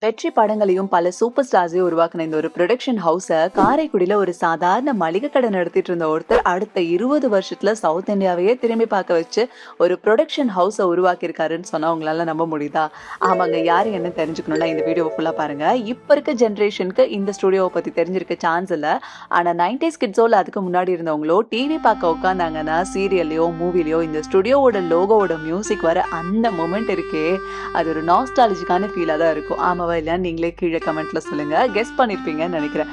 வெற்றி படங்களையும் பல சூப்பர் ஸ்டார்ஸையும் உருவாக்குன இந்த ஒரு ப்ரொடக்ஷன் ஹவுஸ காரைக்குடியில ஒரு சாதாரண மளிகை கடை நடத்திட்டு இருந்த ஒருத்தர் அடுத்த 20 வருஷத்துல சவுத் இந்தியாவையே திரும்பி பார்க்க வச்சு ஒரு ப்ரொடக்ஷன் ஹவுஸை உருவாக்கியிருக்காருன்னு சொன்னா உங்களால நம்ப முடியுதா? ஆமாங்க, யாரு என்ன தெரிஞ்சுக்கணும்னா இந்த வீடியோவை ஃபுல்லா பாருங்க. இப்ப இருக்க ஜென்ரேஷனுக்கு இந்த ஸ்டுடியோவை பத்தி தெரிஞ்சிருக்க சான்ஸ் இல்ல. ஆனா 90s கிட்ஸோல அதுக்கு முன்னாடி இருந்தவங்களோ டிவி பார்க்க உட்காந்தாங்கன்னா சீரியல்லையோ மூவிலையோ இந்த ஸ்டுடியோவோட லோகோவோட மியூசிக் வர அந்த மொமெண்ட் இருக்கே, அது ஒரு நாஸ்டாலஜிக்கான ஃபீலா தான் இருக்கும். ஆமா இல்லையா? நீங்களே கீழே கமெண்ட்ல சொல்லுங்க. கெஸ் பண்ணிருப்பீங்கன்னு நினைக்கிறேன்.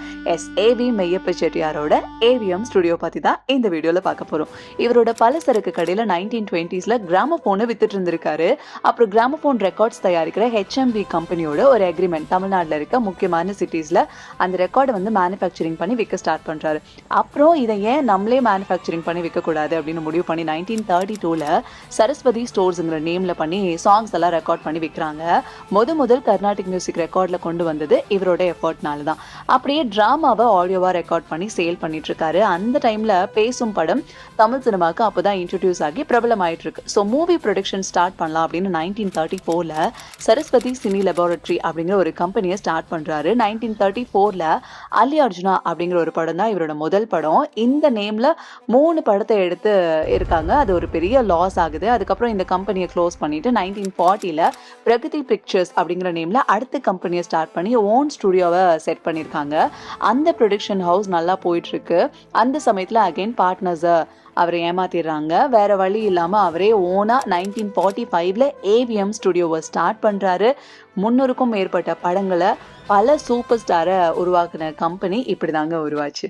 ஏவி மெய்யப்ப செட்டியாரோட ஏவிஎம் ஸ்டுடியோ பத்தி தான் இந்த வீடியோல பார்க்க போறோம். இவரோட பலசரக்கு கடையில 1920ஸ்ல கிராமபோனை வித்துட்டு இருந்திருக்காரு. அப்புறம் கிராமபோன் ரெக்கார்ட்ஸ் தயாரிக்கிற ஹெச்எம்பி கம்பெனியோட ஒரு அக்ரிமெண்ட் தமிழ்நாட்டில் இருக்க முக்கியமான சிட்டிஸ்ல அந்த ரெக்கார்டை வந்து மேனுஃபேக்சரிங் பண்ணி விற்க ஸ்டார்ட் பண்றாரு. அப்புறம் இதை ஏன் நம்மளே மேனுஃபேக்சரிங் பண்ணி விற்க கூடாது அப்படின்னு முடிவு பண்ணி 1932ல சரஸ்வதி ஸ்டோர்ஸ்ங்கிற நேம்ல பண்ணி சாங்ஸ் எல்லாம் ரெக்கார்ட் பண்ணி விற்கிறாங்க. முதல் கர்நாடிக் மியூசிக் ரெக்கார்ட்ல கொண்டு வந்தது இவரோட எஃபர்ட்னால தான். அப்படியே டிராமாவை ஆடியோவா ரெக்கார்ட் பண்ணி சேல் பண்ணிட்டு இருக்காரு. அந்த டைம்ல பேசும் படம் தமிழ் சினிமாவுக்கு அப்போதான் இன்ட்ரடியூஸ் ஆகி பிரபலம் ஆயிட்டு இருக்கு. ஸோ மூவி ப்ரொடக்ஷன் ஸ்டார்ட் பண்ணலாம் அப்படின்னு 1934ல சரஸ்வதி சினி லெபார்டரி அப்படிங்கிற ஒரு கம்பெனியை ஸ்டார்ட் பண்றாரு. 1934ல அல்லி அர்ஜுனா அப்படிங்கிற ஒரு படம் தான் இவரோட முதல் படம். இந்த நேம்ல 3 படத்தை எடுத்து இருக்காங்க. அது ஒரு பெரிய லாஸ் ஆகுது. அதுக்கப்புறம் இந்த கம்பெனியை க்ளோஸ் பண்ணிட்டு 1940ல பிரகதி பிக்சர்ஸ் அப்படிங்கிற நேம்ல அடுத்த கம்பெனியை ஸ்டார்ட் பண்ணி ஓன் ஸ்டுடியோவை செட் பண்ணியிருக்காங்க. அந்த ப்ரொடக்ஷன் ஹவுஸ் நல்லா போயிட்டு இருக்கு. அந்த சமயத்தில் அகைன் பார்ட்னர்ஸை அவரை ஏமாத்திடுறாங்க. வேற வழி இல்லாமல் அவரே ஓனா 1945ல ஏவிஎம் ஸ்டுடியோவை ஸ்டார்ட் பண்ணுறாரு. 300க்கும் மேற்பட்ட படங்களை பல சூப்பர் ஸ்டாரை உருவாக்குன கம்பெனி இப்படி தாங்க உருவாச்சு.